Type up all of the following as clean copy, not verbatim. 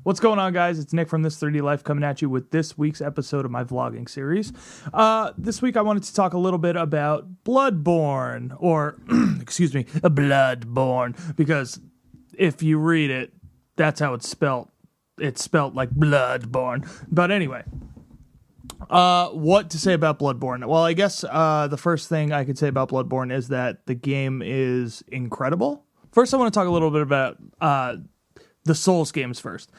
What's going on, guys? It's Nick from This 3D Life coming at you with this week's episode of my vlogging series. This week I wanted to talk a little bit about Bloodborne, or, excuse me, Bloodborne, because if you read it, that's how it's spelt. It's spelt like Bloodborne. But anyway, what to say about Bloodborne? Well, I guess the first thing I could say about Bloodborne is that the game is incredible. First, I want to talk a little bit about the Souls games first.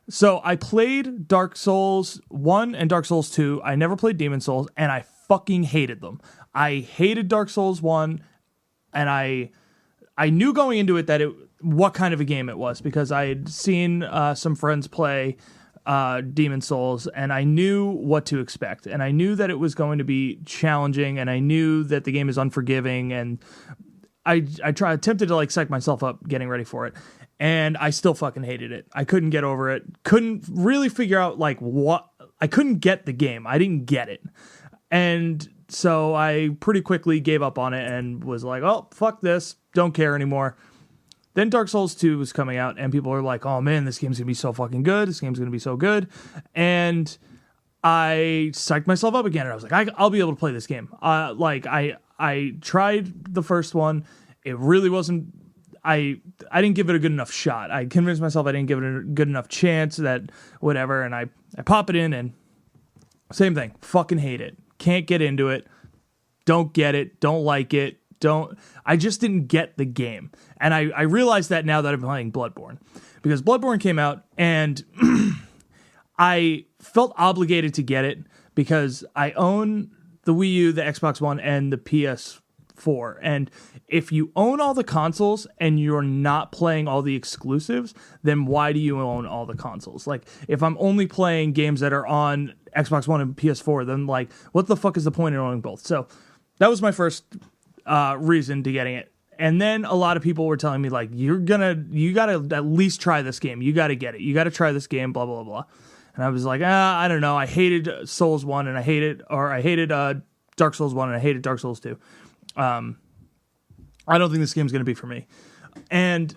So I played Dark Souls 1 and Dark Souls 2. I never played Demon Souls, and I fucking hated them. I hated Dark Souls 1, and I knew going into it that what kind of a game it was, because I had seen some friends play Demon Souls, and I knew what to expect. And I knew that it was going to be challenging, and I knew that the game is unforgiving, and I attempted to psych myself up getting ready for it. And I still fucking hated it. I couldn't get over it. Couldn't really figure out what. I couldn't get the game. I didn't get it. And so I pretty quickly gave up on it and was like, oh, fuck this. Don't care anymore. Then Dark Souls 2 was coming out, and people were like, oh man, this game's going to be so fucking good. This game's going to be so good. And I psyched myself up again, and I was like, I'll be able to play this game. I tried the first one. It really wasn't. I didn't give it a good enough shot. I convinced myself I didn't give it a good enough chance, that whatever, and I pop it in, and same thing. Fucking hate it. Can't get into it. Don't get it. Don't like it. I just didn't get the game. And I realized that now that I'm playing Bloodborne. Because Bloodborne came out, and I felt obligated to get it because I own the Wii U, the Xbox One, and the PS4. And if you own all the consoles and you're not playing all the exclusives, then why do you own all the consoles? Like, if I'm only playing games that are on Xbox One and PS4, then what the fuck is the point in owning both? So that was my first reason to getting it. And then a lot of people were telling me you gotta at least try this game. You gotta get it. You gotta try this game, blah, blah, blah. And I was like, I don't know. I hated Souls 1 and I hated Dark Souls 1 and I hated Dark Souls 2. I don't think this game's going to be for me. And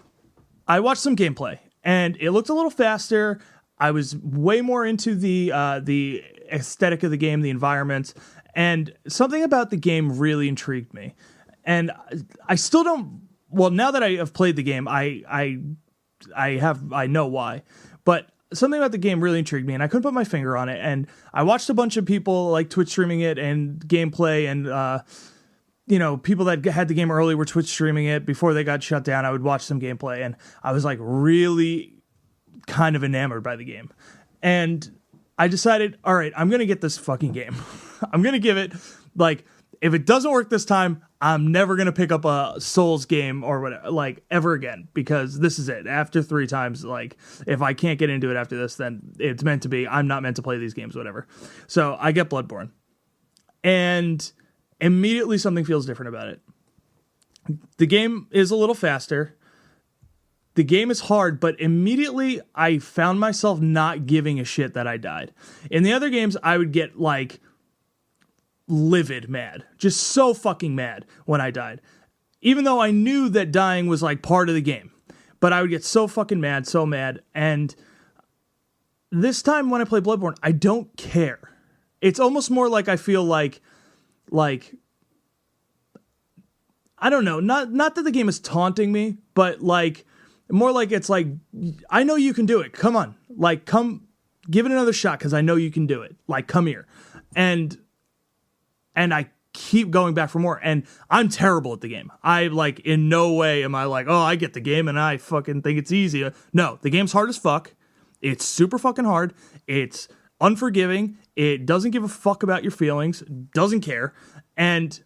I watched some gameplay, and it looked a little faster. I was way more into the aesthetic of the game, the environment, and something about the game really intrigued me. And I still don't. Well, now that I have played the game, I know why. But something about the game really intrigued me, and I couldn't put my finger on it. And I watched a bunch of people Twitch streaming it and gameplay, and people that had the game early were Twitch streaming it before they got shut down. I would watch some gameplay, and I was really kind of enamored by the game. And I decided, all right, I'm going to get this fucking game. I'm going to give it, if it doesn't work this time, I'm never going to pick up a Souls game or whatever, ever again, because this is it. After 3 times, if I can't get into it after this, then it's meant to be. I'm not meant to play these games, whatever. So I get Bloodborne. And immediately something feels different about it. The game is a little faster. The game is hard, but immediately I found myself not giving a shit that I died. In the other games, I would get livid mad. Just so fucking mad when I died. Even though I knew that dying was part of the game. But I would get so fucking mad, so mad. And this time when I play Bloodborne, I don't care. It's almost more I feel I don't know, not that the game is taunting me, but more it's I know you can do it. Come on. Come give it another shot, because I know you can do it. Come here. And I keep going back for more, and I'm terrible at the game. I in no way am I oh, I get the game and I fucking think it's easy. No, the game's hard as fuck. It's super fucking hard. It's unforgiving. It doesn't give a fuck about your feelings, doesn't care. And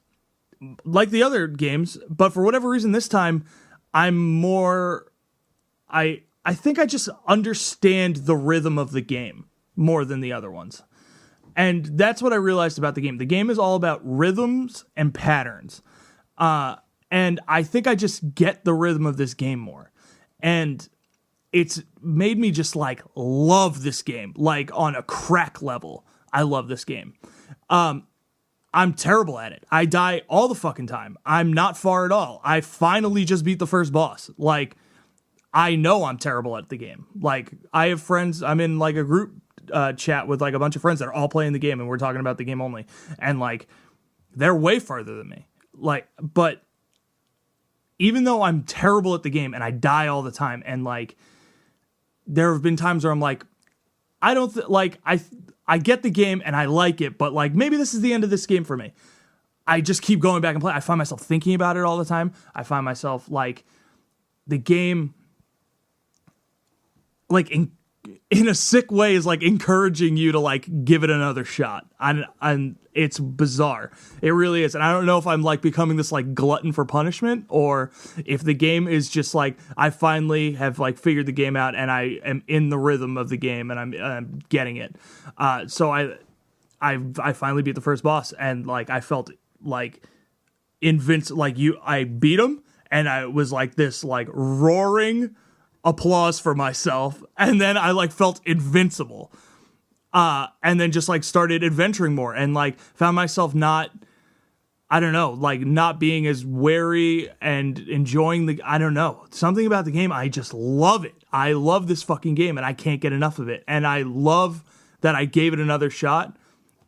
like the other games, but for whatever reason this time, I'm more, I think I just understand the rhythm of the game more than the other ones. And that's what I realized about the game. The game is all about rhythms and patterns. And I think I just get the rhythm of this game more. And it's made me just love this game, on a crack level. I love this game. I'm terrible at it. I die all the fucking time. I'm not far at all. I finally just beat the first boss. I know I'm terrible at the game. Like, I have friends, I'm in like a group chat with like a bunch of friends that are all playing the game, and we're talking about the game only, and like they're way farther than me. Like, but even though I'm terrible at the game and I die all the time, and like there have been times where I'm like, I don't I get the game and I like it, but like maybe this is the end of this game for me. I just keep going back and play. I find myself thinking about it all the time. I find myself like the game, like in a sick way, is like encouraging you to like give it another shot. And it's bizarre. It really is. And I don't know if I'm like becoming this like glutton for punishment, or if the game is just like I finally have like figured the game out and I am in the rhythm of the game and I'm getting it. So I finally beat the first boss, and like I felt like I beat him, and I was like this like roaring applause for myself, and then I like felt invincible, and then just like started adventuring more, and like found myself not being as wary and enjoying I don't know, something about the game. I just love it. I love this fucking game, and I can't get enough of it, and I love that I gave it another shot,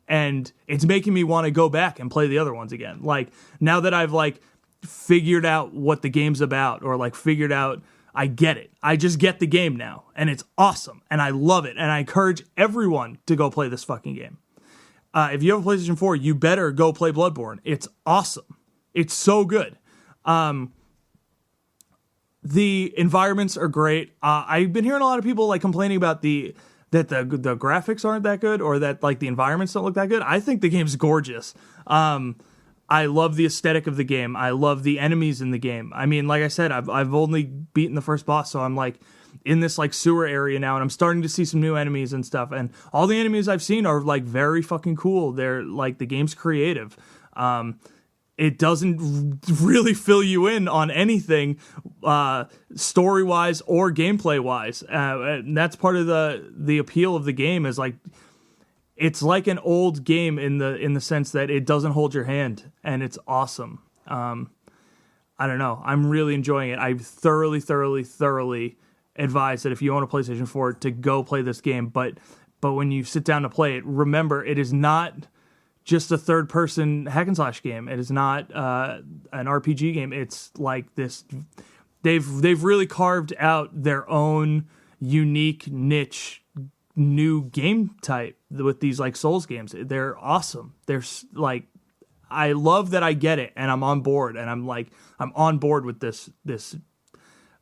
and it's making me want to go back and play the other ones again. Like, now that I've like figured out what the game's about, or like figured out I get it. I just get the game now, and it's awesome, and I love it, and I encourage everyone to go play this fucking game. If you have a PlayStation 4, you better go play Bloodborne. It's awesome. It's so good. The environments are great. I've been hearing a lot of people like complaining about the graphics aren't that good, or that like the environments don't look that good. I think the game's gorgeous. I love the aesthetic of the game. I love the enemies in the game. I mean, like I said, I've only beaten the first boss, so I'm like in this like sewer area now, and I'm starting to see some new enemies and stuff. And all the enemies I've seen are like very fucking cool. They're like, the game's creative. It doesn't really fill you in on anything story-wise or gameplay-wise. And that's part of the appeal of the game, is like it's like an old game in the sense that it doesn't hold your hand, and it's awesome. I don't know. I'm really enjoying it. I thoroughly advise that if you own a PlayStation 4 to go play this game. But when you sit down to play it, remember, it is not just a third-person hack and slash game. It is not an RPG game. It's like this. They've really carved out their own unique niche, new game type with these like Souls games. They're awesome. They're like, I love that I get it, and I'm on board, and I'm on board with this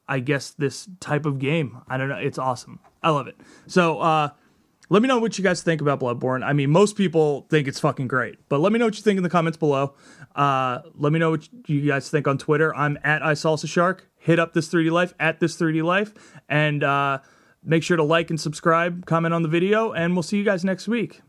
I guess this type of game. I don't know. It's awesome. I love it. So let me know what you guys think about Bloodborne. I mean, most people think it's fucking great, but let me know what you think in the comments below. Let me know what you guys think on Twitter. I'm at iSalsaShark. Hit up This 3D Life at This 3D Life, and make sure to like and subscribe, comment on the video, and we'll see you guys next week.